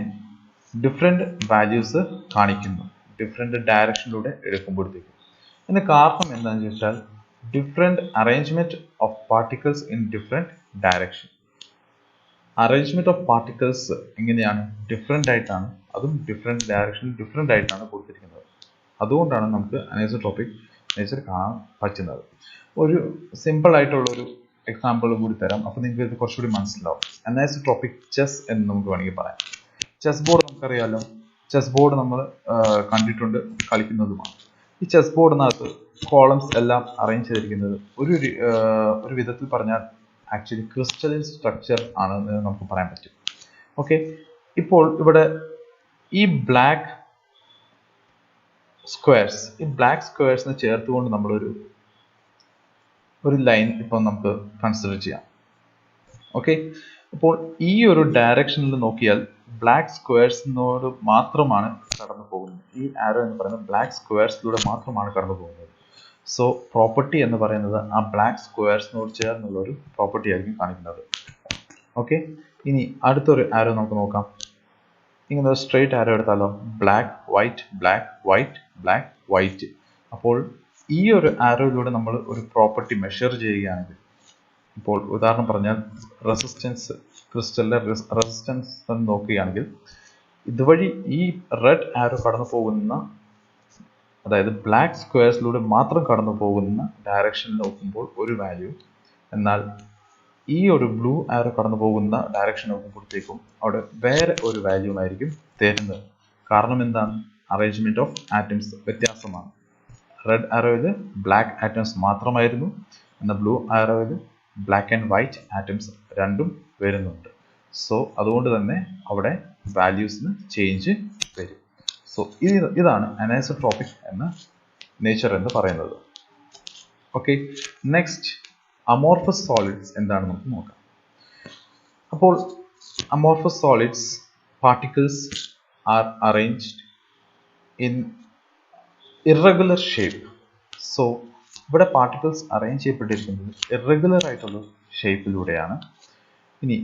ഡിഫറെൻറ്റ് വാല്യൂസ് കാണിക്കുന്നു ഡിഫറെൻറ്റ് ഡയറക്ഷനിലൂടെ എടുക്കുമ്പോഴത്തേക്കും. ഇതിന് കാരണം എന്താണെന്ന് ചോദിച്ചാൽ different arrangement of particles in different direction. Arrangement of particles എങ്ങനെയാണ്? ഡിഫറെൻ്റ് ആയിട്ടാണ്, അതും ഡിഫറെൻറ്റ് ഡയറക്ഷൻ ഡിഫറെൻ്റ് ആയിട്ടാണ് കൊടുത്തിരിക്കുന്നത്. അതുകൊണ്ടാണ് നമുക്ക് അനൈസോട്രോപിക് നേച്ചർ കാണാൻ പറ്റുന്നത്. ഒരു സിമ്പിൾ ആയിട്ടുള്ള ഒരു എക്സാമ്പിൾ കൂടി തരാം, അപ്പോൾ നിങ്ങൾക്ക് ഇത് കുറച്ചുകൂടി മനസ്സിലാവും. അനൈസോട്രോപിക് ചെസ് എന്ന് നമുക്ക് വേണമെങ്കിൽ പറയാം. ചെസ് ബോർഡ് നമുക്കറിയാമല്ലോ, ചെസ് ബോർഡ് നമ്മൾ കണ്ടിട്ടുണ്ട്, കളിക്കുന്നതുമാണ്. ഈ ചെസ് ബോർഡിനകത്ത് കോളംസ് എല്ലാം അറേഞ്ച് ചെയ്തിരിക്കുന്നത് ഒരു വിധത്തിൽ പറഞ്ഞാൽ ആക്ച്വലി ക്രിസ്റ്റലിൻ സ്ട്രക്ചർ ആണെന്ന് നമുക്ക് പറയാൻ പറ്റും. ഓക്കെ, ഇപ്പോൾ ഇവിടെ ഈ ബ്ലാക്ക് സ്ക്വയർസിനെ ചേർത്തുകൊണ്ട് നമ്മളൊരു ലൈൻ ഇപ്പോൾ നമുക്ക് കൺസിഡർ ചെയ്യാം. ഓക്കെ, അപ്പോൾ ഈ ഒരു ഡയറക്ഷനിൽ നോക്കിയാൽ ബ്ലാക്ക് സ്ക്വയർസിനോട് മാത്രമാണ് കടന്നു പോകുന്നത്. ഈ ആരോ എന്ന് പറയുന്നത് ബ്ലാക്ക് സ്ക്വയർസിലൂടെ മാത്രമാണ് കടന്നു പോകുന്നത്. സോ പ്രോപ്പർട്ടി എന്ന് പറയുന്നത് ആ ബ്ലാക്ക് സ്ക്വയർസിനോട് ചേർന്നുള്ള ഒരു പ്രോപ്പർട്ടി ആയിരിക്കും കാണിക്കുന്നത്. ഓക്കെ, ഇനി അടുത്തൊരു ആരോ നമുക്ക് നോക്കാം. ഇങ്ങനെ ഒരു സ്ട്രെയിറ്റ് ആരോ എടുത്താലോ, black white black white black white. അപ്പോൾ ഈ ഒരു ആരോയിലൂടെ നമ്മൾ ഒരു പ്രോപ്പർട്ടി മെഷർ ചെയ്യുകയാണെങ്കിൽ, ഇപ്പോൾ ഉദാഹരണം പറഞ്ഞാൽ റെസിസ്റ്റൻസ്, ക്രിസ്റ്റലിന്റെ റെസിസ്റ്റൻസ് എന്ന് നോക്കുകയാണെങ്കിൽ, ഇതുവഴി ഈ റെഡ് ആരോ കടന്നു പോകുന്ന, അതായത് ബ്ലാക്ക് സ്ക്വയർസിലൂടെ മാത്രം കടന്നു പോകുന്ന ഡയറക്ഷനിൽ നോക്കുമ്പോൾ ഒരു വാല്യൂ, എന്നാൽ ഈ ഒരു ബ്ലൂ ആരോ കടന്നു പോകുന്ന ഡയറക്ഷൻ നോക്കുമ്പോഴത്തേക്കും അവിടെ വേറെ ഒരു വാല്യൂ ആയിരിക്കും തരുന്നത്. കാരണം എന്താണ്? അറേഞ്ച്മെന്റ് ഓഫ് ആറ്റംസ് വ്യത്യാസമാണ്. റെഡ് ആരോയിൽ ബ്ലാക്ക് ആറ്റംസ് മാത്രമായിരുന്നു, എന്നാൽ ബ്ലൂ ആരോയിൽ ബ്ലാക്ക് ആൻഡ് വൈറ്റ് ആറ്റംസ് രണ്ടും വരുന്നുണ്ട്. സോ അതുകൊണ്ട് തന്നെ അവിടെ വാല്യൂസിന് ചേഞ്ച് വരും. സോ ഇതാണ് അനൈസോട്രോപിക് എന്ന നേച്ചർ എന്ന് പറയുന്നത്. ഓക്കെ, നെക്സ്റ്റ് അമോർഫസ് സോളിഡ്സ് എന്താണെന്ന് നമുക്ക് നോക്കാം. അപ്പോൾ amorphous solids particles are arranged in irregular shape. So ഇവിടെ പാർട്ടിക്കിൾസ് അറേഞ്ച് ചെയ്യപ്പെട്ടിരിക്കുന്നത് ഇറഗുലർ ആയിട്ടുള്ള ഷേപ്പിലൂടെയാണ്. ഇനി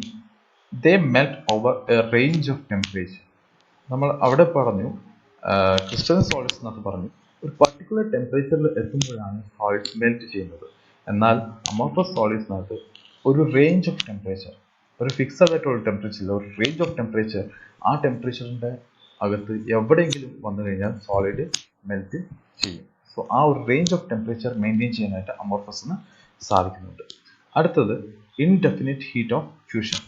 they melt over a range of temperature. നമ്മൾ അവിടെ പറഞ്ഞു ക്രിസ്റ്റലൻ സോളിഡ്സ് എന്നൊക്കെ പറഞ്ഞു, ഒരു പർട്ടിക്കുലർ ടെമ്പറേച്ചറിൽ എത്തുമ്പോഴാണ് സോളിഡ്സ് മെൽറ്റ് ചെയ്യുന്നത്. എന്നാൽ അമോർഫസ് സോളിഡ്സിനകത്ത് ഒരു റേഞ്ച് ഓഫ് ടെമ്പറേച്ചർ, ഒരു ഫിക്സഡ് ആയിട്ടുള്ള ടെമ്പറേച്ചറിൽ ഒരു റേഞ്ച് ഓഫ് ടെമ്പറേച്ചർ, ആ ടെമ്പറേച്ചറിൻ്റെ അകത്ത് എവിടെയെങ്കിലും വന്നു കഴിഞ്ഞാൽ സോളിഡ് മെൽറ്റ് ചെയ്യും. സോ ആ ഒരു റേഞ്ച് ഓഫ് ടെമ്പറേച്ചർ മെയിൻറ്റെയിൻ ചെയ്യാനായിട്ട് അമോർഫസിന് സാധിക്കുന്നുണ്ട്. അടുത്തത് ഇൻഡെഫിനിറ്റ് ഹീറ്റ് ഓഫ് ഫ്യൂഷൻ.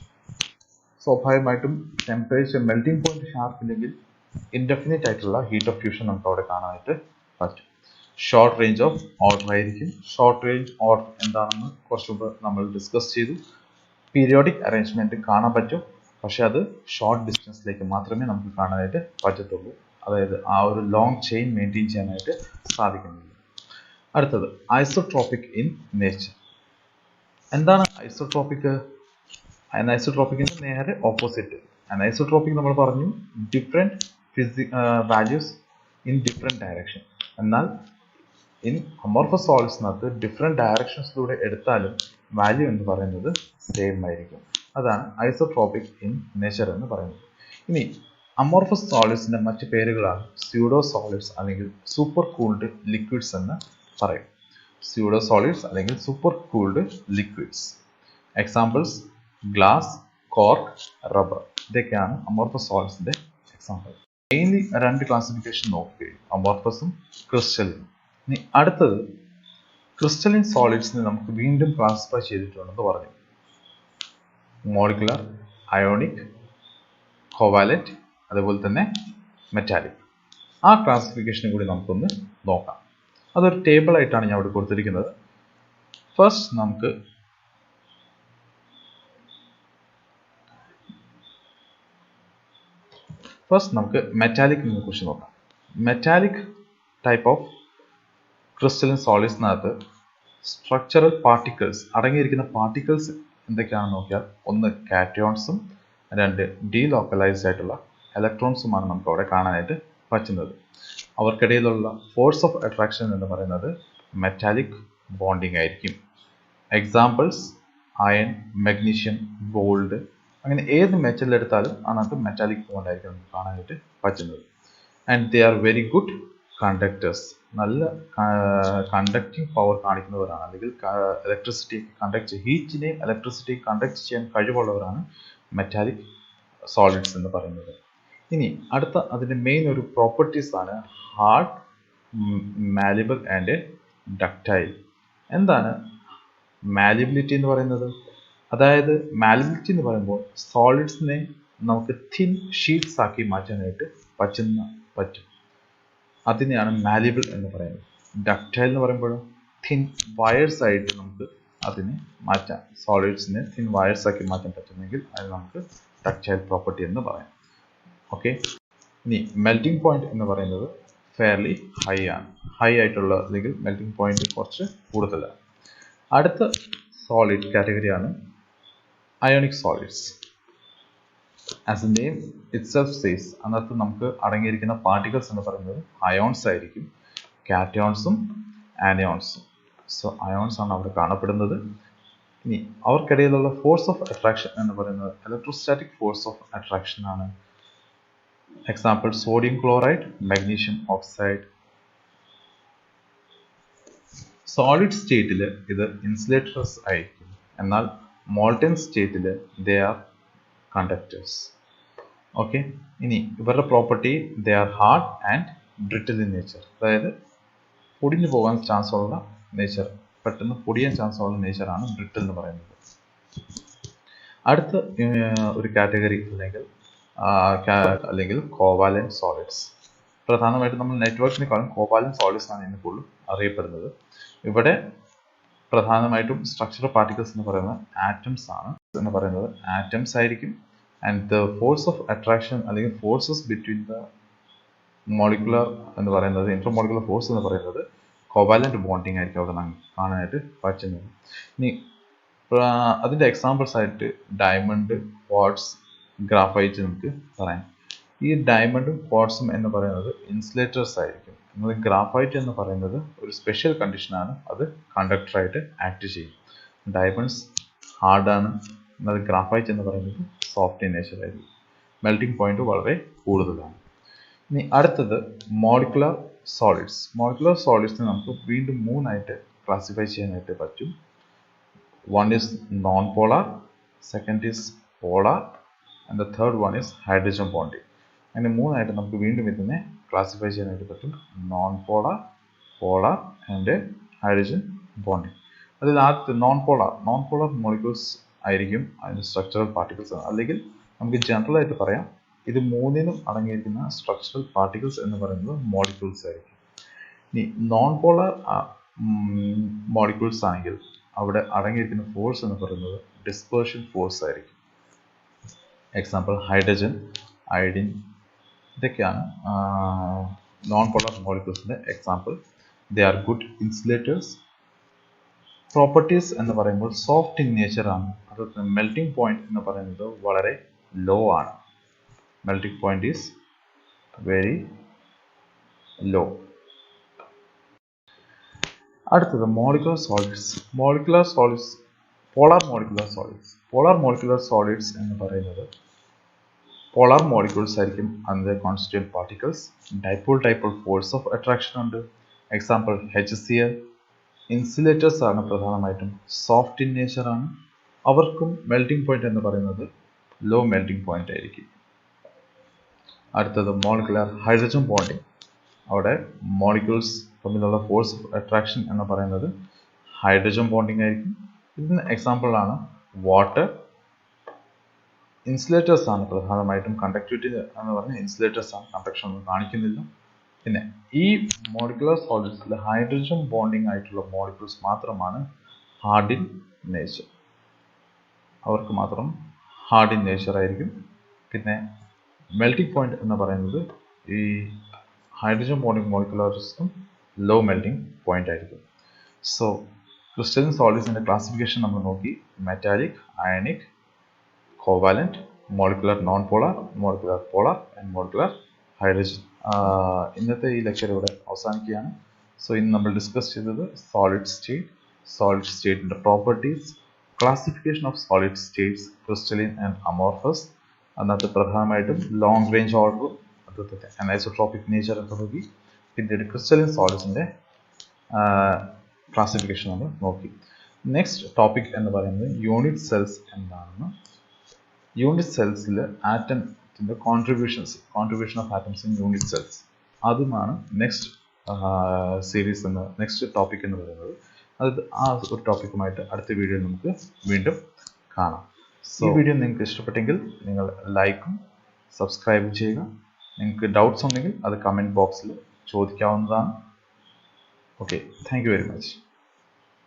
സ്വാഭാവികമായിട്ടും ടെമ്പറേച്ചർ മെൽറ്റിംഗ് പോയിന്റ് ഷാർപ്പ് ഇല്ലെങ്കിൽ ഇൻഡെഫിനിറ്റ് ആയിട്ടുള്ള ഹീറ്റ് ഓഫ് ഫ്യൂഷൻ നമുക്ക് അവിടെ കാണാനായിട്ട് പറ്റും. ഷോർട്ട് റേഞ്ച് ഓഫ് ഓർഡർ ആയിരിക്കും. ഷോർട്ട് റേഞ്ച് ഓർഡർ എന്താണെന്ന് കുറച്ച് മുമ്പ് നമ്മൾ ഡിസ്കസ് ചെയ്തു. പീരിയോഡിക് അറേഞ്ച്മെന്റ് കാണാൻ പറ്റും, പക്ഷെ അത് ഷോർട്ട് ഡിസ്റ്റൻസിലേക്ക് മാത്രമേ നമുക്ക് കാണാനായിട്ട് പറ്റത്തുള്ളൂ. അതായത് ആ ഒരു ലോങ് ചെയിൻ മെയിൻറ്റെയിൻ ചെയ്യാനായിട്ട് സാധിക്കുന്നില്ല. അടുത്തത് ഐസോട്രോപിക് ഇൻ നേച്ചർ. എന്താണ് ഐസോട്രോപിക്? അനൈസോട്രോപിക്കിന്റെ നേരെ ഓപ്പോസിറ്റ്. അനൈസോട്രോപിക് നമ്മൾ പറഞ്ഞു different values in different direction. എന്നാൽ ഇൻ അമോർഫസ് സോളിഡ്സിനകത്ത് ഡിഫറെൻറ്റ് ഡയറക്ഷൻസിലൂടെ എടുത്താലും വാല്യൂ എന്ന് പറയുന്നത് സെയിം ആയിരിക്കും. അതാണ് ഐസോട്രോപിക് ഇൻ നേച്ചർ എന്ന് പറയുന്നത്. ഇനി അമോർഫസ് സോളിഡ്സിന്റെ മറ്റ് പേരുകളാണ് സ്യൂഡോ സോളിഡ്സ് അല്ലെങ്കിൽ സൂപ്പർ കൂൾഡ് ലിക്വിഡ്സ് എന്ന് പറയും. സ്യൂഡോ സോളിഡ്സ് അല്ലെങ്കിൽ super cooled liquids. Examples glass, cork, rubber. ഇതൊക്കെയാണ് അമോർഫസ് സോളിഡ്സിന്റെ എക്സാമ്പിൾ. മെയിൻലി രണ്ട് ക്ലാസിഫിക്കേഷൻ നോക്കുകയും അമോർഫസും ക്രിസ്റ്റലിനും. ഇനി അടുത്തത് ക്രിസ്റ്റലിൻ സോളിഡ്സിനെ നമുക്ക് വീണ്ടും ക്ലാസിഫൈ ചെയ്തിട്ടുണ്ടെന്ന് പറഞ്ഞു. മോളിക്കുലർ, അയോണിക്, കോവാലന്റ്, അതുപോലെ തന്നെ മെറ്റാലിക്. ആ ക്ലാസിഫിക്കേഷനെ കൂടി നമുക്കൊന്ന് നോക്കാം. അതൊരു ടേബിൾ ആയിട്ടാണ് ഞാൻ ഇവിടെ കൊടുത്തിരിക്കുന്നത്. ഫസ്റ്റ് നമുക്ക് മെറ്റാലിക്കിനെ കുറിച്ച് നോക്കാം. മെറ്റാലിക് ടൈപ്പ് ഓഫ് ക്രിസ്റ്റലിൻ സോളിഡ്സിനകത്ത് സ്ട്രക്ചറൽ പാർട്ടിക്കിൾസ്, അടങ്ങിയിരിക്കുന്ന പാർട്ടിക്കിൾസ് എന്തൊക്കെയാണെന്ന് നോക്കിയാൽ, ഒന്ന് കാറ്റയോൺസും രണ്ട് ഡീലോക്കലൈസ്ഡ് ആയിട്ടുള്ള ഇലക്ട്രോൺസുമാണ് നമുക്ക് അവിടെ കാണാനായിട്ട് പറ്റുന്നത്. അവർക്കിടയിലുള്ള ഫോഴ്സ് ഓഫ് അട്രാക്ഷൻ എന്ന് പറയുന്നത് മെറ്റാലിക് ബോണ്ടിങ് ആയിരിക്കും. എക്സാമ്പിൾസ് അയൺ, മഗ്നീഷ്യം, ഗോൾഡ്, അങ്ങനെ ഏത് മെറ്റൽ എടുത്താലും അതിനകത്ത് മെറ്റാലിക് ബോണ്ട് ആയിരിക്കും നമുക്ക് കാണാനായിട്ട് പറ്റുന്നത്. And they are very good conductors. നല്ല കണ്ടക്റ്റിംഗ് പവർ കാണിക്കുന്നവരാണ്, അല്ലെങ്കിൽ ഇലക്ട്രിസിറ്റി കണ്ടക്ട്, ഹീറ്റിനെയും ഇലക്ട്രിസിറ്റി കണ്ടക്ട് ചെയ്യാൻ കഴിവുള്ളവരാണ് മെറ്റാലിക് സോളിഡ്സ് എന്ന് പറയുന്നത്. ഇനി അടുത്ത അതിൻ്റെ മെയിൻ ഒരു പ്രോപ്പർട്ടീസ് ആണ് ഹാർഡ്, മാലിബിൾ ആൻഡ് ഡക്റ്റൈൽ. എന്താണ് മാലിബിലിറ്റി എന്ന് പറയുന്നത്? അതായത് മാലിബിലിറ്റി എന്ന് പറയുമ്പോൾ സോളിഡ്സിനെ നമുക്ക് തിൻ ഷീറ്റ്സ് ആക്കി മാറ്റാനായിട്ട് പറ്റും. അതിനെയാണ് മാലിബിൾ എന്ന് പറയുന്നത്. ഡക്റ്റൈൽ എന്ന് പറയുമ്പോൾ തിൻ വയേഴ്സ് ആയിട്ട് നമുക്ക് അതിനെ മാറ്റാം. സോളിഡ്സിനെ തിൻ വയേഴ്സ് ആക്കി മാറ്റാൻ പറ്റുമെങ്കിൽ അത് നമുക്ക് ഡക്റ്റൈൽ പ്രോപ്പർട്ടി എന്ന് പറയാം. ഓക്കെ. ഇനി മെൽറ്റിംഗ് പോയിന്റ് എന്ന് പറയുന്നത് ഫെയർലി ഹൈ ആണ്. ഹൈ ആയിട്ടുള്ള അല്ലെങ്കിൽ മെൽറ്റിംഗ് പോയിന്റ് കുറച്ച് കൂടുതലാണ്. അടുത്ത സോളിഡ് കാറ്റഗറിയാണ് ionic solids. As a name itself says, അതിനകത്ത് നമുക്ക് അടങ്ങിയിരിക്കുന്ന പാർട്ടിക്കിൾസ് എന്ന് പറയുന്നത് അയോൺസ് ആയിരിക്കും, കാറ്റയോൺസും ആനയോൺസും. സോ അയോൺസ് ആണ് അവിടെ കാണപ്പെടുന്നത്. ഇനി അവർക്കിടയിലുള്ള ഫോഴ്സ് ഓഫ് അട്രാക്ഷൻ എന്ന് പറയുന്നത് ഇലക്ട്രോസ്റ്റാറ്റിക് ഫോഴ്സ് ഓഫ് അട്രാക്ഷൻ ആണ്. Example sodium chloride, magnesium oxide. Solid സ്റ്റേറ്റിൽ ഇത് ഇൻസുലേറ്റേഴ്സ് ആയിരിക്കും, എന്നാൽ മോൾട്ടൻ സ്റ്റേറ്റിൽ ദേ ആർ കണ്ടക്ടേഴ്സ്. ഓക്കെ. ഇനി ഇവരുടെ property they are hard and brittle in nature, അതായത് പൊടിഞ്ഞു പോകാൻ ചാൻസ് ഉള്ള നേച്ചർ, പെട്ടെന്ന് പൊടിയാൻ ചാൻസ് ഉള്ള നേച്ചറാണ് ബ്രിട്ടിൽ എന്ന് പറയുന്നത്. അടുത്ത ഒരു കാറ്റഗറി അല്ലെങ്കിൽ കോവാലന്റ് സോളിഡ്സ്. പ്രധാനമായിട്ടും നമ്മൾ നെറ്റ്വർക്കിനെക്കാളും കോവാലന്റ് സോളിഡ്സ് ആണ് ഇന്ന് കൂടുതൽ അറിയപ്പെടുന്നത്. ഇവിടെ പ്രധാനമായിട്ടും സ്ട്രക്ചറൽ പാർട്ടിക്കിൾസ് എന്ന് പറയുന്നത് ആറ്റംസ് ആയിരിക്കും. And the force of attraction അല്ലെങ്കിൽ ഫോഴ്സസ് ബിറ്റ്വീൻ ദ മോളിക്കുലർ എന്ന് പറയുന്നത്, ഇന്റർമോളിക്കുലർ ഫോഴ്സ് എന്ന് പറയുന്നത് കോവാലന്റ് ബോണ്ടിങ് ആയിരിക്കും അവിടെ കാണാനായിട്ട് പറ്റുന്നത്. ഇനി അതിൻ്റെ എക്സാമ്പിൾസ് ആയിട്ട് ഡയമണ്ട്, ക്വാർട്സ്, ഗ്രാഫൈറ്റ് നമുക്ക് പറയാം. ഈ ഡയമണ്ടും ക്വാർട്സും എന്ന് പറയുന്നത് ഇൻസുലേറ്റേഴ്സ് ആയിരിക്കും, എന്നാൽ ഗ്രാഫൈറ്റ് എന്ന് പറയുന്നത് ഒരു സ്പെഷ്യൽ കണ്ടീഷനാണ്, അത് കണ്ടക്ടറായിട്ട് ആക്ട് ചെയ്യും. ഡയമണ്ട്സ് ഹാർഡാണ്, എന്നാൽ ഗ്രാഫൈറ്റ് എന്ന് പറയുന്നത് സോഫ്റ്റ് ഇൻ നേച്ചർ ആയിരിക്കും. മെൽറ്റിംഗ് പോയിന്റ് വളരെ കൂടുതലാണ്. ഇനി അടുത്തത് മോളിക്കുലർ സോളിഡ്സ്. മോളിക്കുലർ സോളിഡ്സിനെ നമുക്ക് വീണ്ടും മൂന്നായിട്ട് ക്ലാസിഫൈ ചെയ്യാനായിട്ട് പറ്റും. One is non-polar, second is polar, and the third one is hydrogen bonding. അങ്ങനെ മൂന്നായിട്ട് നമുക്ക് വീണ്ടും ഇതിനെ ക്ലാസിഫൈ ചെയ്യാനായിട്ട് പറ്റും. Non polar, polar and hydrogen bonding. അതിൽ ആദ്യത്തെ നോൺ പോളാർ മോളിക്യൂൾസ് ആയിരിക്കും അതിൻ്റെ സ്ട്രക്ചറൽ പാർട്ടിക്കിൾസ്. അല്ലെങ്കിൽ നമുക്ക് ജനറൽ ആയിട്ട് പറയാം, ഇത് മൂന്നിനും അടങ്ങിയിരിക്കുന്ന സ്ട്രക്ചറൽ പാർട്ടിക്കിൾസ് എന്ന് പറയുന്നത് മോളിക്യൂൾസ് ആയിരിക്കും. ഇനി നോൺ പോളാർ മോളിക്യൂൾസ് ആണെങ്കിൽ അവിടെ അടങ്ങിയിരിക്കുന്ന ഫോഴ്സ് എന്ന് പറയുന്നത് ഡിസ്പേർഷൻ ഫോഴ്സ് ആയിരിക്കും. എക്സാമ്പിൾ ഹൈഡ്രജൻ, അയഡിൻ, ഇതൊക്കെയാണ് നോൺ പോളാർ മോളിക്യൂൾസിൻ്റെ example. They are good insulators. Properties എന്ന് പറയുമ്പോൾ സോഫ്റ്റ് ഇൻ നേച്ചർ ആണ്. അതുപോലെ മെൽറ്റിംഗ് പോയിന്റ് എന്ന് പറയുന്നത് വളരെ ലോ ആണ്. Melting point is very low. അടുത്തത് molecular solids. Polar molecular solids എന്ന് പറയുന്നത് പോളാർ മോളിക്യൂൾസ് ആയിരിക്കും അതിൻ്റെ constituent particles. Dipole force of attraction ഉണ്ട്. Example HCl. ഇൻസുലേറ്റേഴ്സ് ആണ് പ്രധാനമായിട്ടും, സോഫ്റ്റ് ഇൻ നേച്ചർ ആണ്. അവർക്കും മെൽറ്റിംഗ് പോയിന്റ് എന്ന് പറയുന്നത് ലോ മെൽറ്റിംഗ് പോയിന്റ് ആയിരിക്കും. അടുത്തത് മോളിക്കുലർ ഹൈഡ്രജൻ ബോണ്ടിങ്. അവിടെ മോളിക്യൂൾസ് തമ്മിലുള്ള ഫോഴ്സ് ഓഫ് അട്രാക്ഷൻ എന്ന് പറയുന്നത് ഹൈഡ്രജൻ ബോണ്ടിങ് ആയിരിക്കും. ഇതിന് എക്സാമ്പിളാണ് വാട്ടർ. ഇൻസുലേറ്റേഴ്സ് ആണ് പ്രധാനമായിട്ടും, കണ്ടക്ടിവിറ്റി എന്ന് പറഞ്ഞാൽ ഇൻസുലേറ്റേഴ്സ് ആണ്, കണ്ടക്ഷൻ ഒന്നും കാണിക്കുന്നില്ല. പിന്നെ ഈ മോളിക്കുലർ സോളിഡ്സിൽ ഹൈഡ്രജൻ ബോണ്ടിങ് ആയിട്ടുള്ള മോളിക്യൂൾസ് മാത്രമാണ് ഹാർഡ് ഇൻ നേച്ചർ. അവർക്ക് മാത്രം ഹാർഡ് ഇൻ നേച്ചർ ആയിരിക്കും. പിന്നെ മെൽറ്റിംഗ് പോയിന്റ് എന്ന് പറയുന്നത് ഈ ഹൈഡ്രജൻ ബോണ്ടിങ് മോളിക്കുലർസും ലോ മെൽറ്റിംഗ് പോയിന്റ് ആയിരിക്കും. സോ ക്രിസ്റ്റലൈൻ സോളിഡ്സിൻ്റെ ക്ലാസിഫിക്കേഷൻ നമ്മൾ നോക്കി. Metallic, ionic, covalent, molecular non polar, molecular polar and molecular hydrogen. ഇന്നത്തെ ഈ ലെക്ചർ ഇവിടെ അവസാനിക്കുകയാണ്. സോ ഇന്ന് നമ്മൾ ഡിസ്കസ് ചെയ്തത് സോളിഡ് സ്റ്റേറ്റിൻ്റെ properties, classification of solid states, crystalline and amorphous. അതിനകത്ത് പ്രധാനമായിട്ടും ലോങ് റേഞ്ച് ഓർഡറും അതുപോലെ അനൈസോട്രോപിക് നേച്ചർ ഒക്കെ നോക്കി. പിന്നീട് ക്രിസ്റ്റലൈൻ സോളിഡ്സിൻ്റെ ക്ലാസിഫിക്കേഷൻ നമ്മൾ നോക്കി. നെക്സ്റ്റ് ടോപ്പിക് എന്ന് പറയുന്നത് യൂണിറ്റ് സെൽസ് എന്താണെന്ന്. യൂണിറ്റ് സെൽസിൽ ആറ്റത്തിൻ്റെ contribution of atoms in unit cells, അതുമാണ് നെക്സ്റ്റ് സീരീസ് നെക്സ്റ്റ് ടോപ്പിക് എന്ന് പറയുന്നത്. അത് ആ ഒരു ടോപ്പിക്കുമായിട്ട് അടുത്ത വീഡിയോയിൽ നമുക്ക് വീണ്ടും കാണാം. ഈ വീഡിയോ നിങ്ങൾക്ക് ഇഷ്ടപ്പെട്ടെങ്കിൽ നിങ്ങൾ ലൈക്കും സബ്സ്ക്രൈബും ചെയ്യുക. നിങ്ങൾക്ക് ഡൗട്ട്സ് ഉണ്ടെങ്കിൽ അത് കമൻറ്റ് ബോക്സിൽ ചോദിക്കാവുന്നതാണ്. Okay, thank you very much.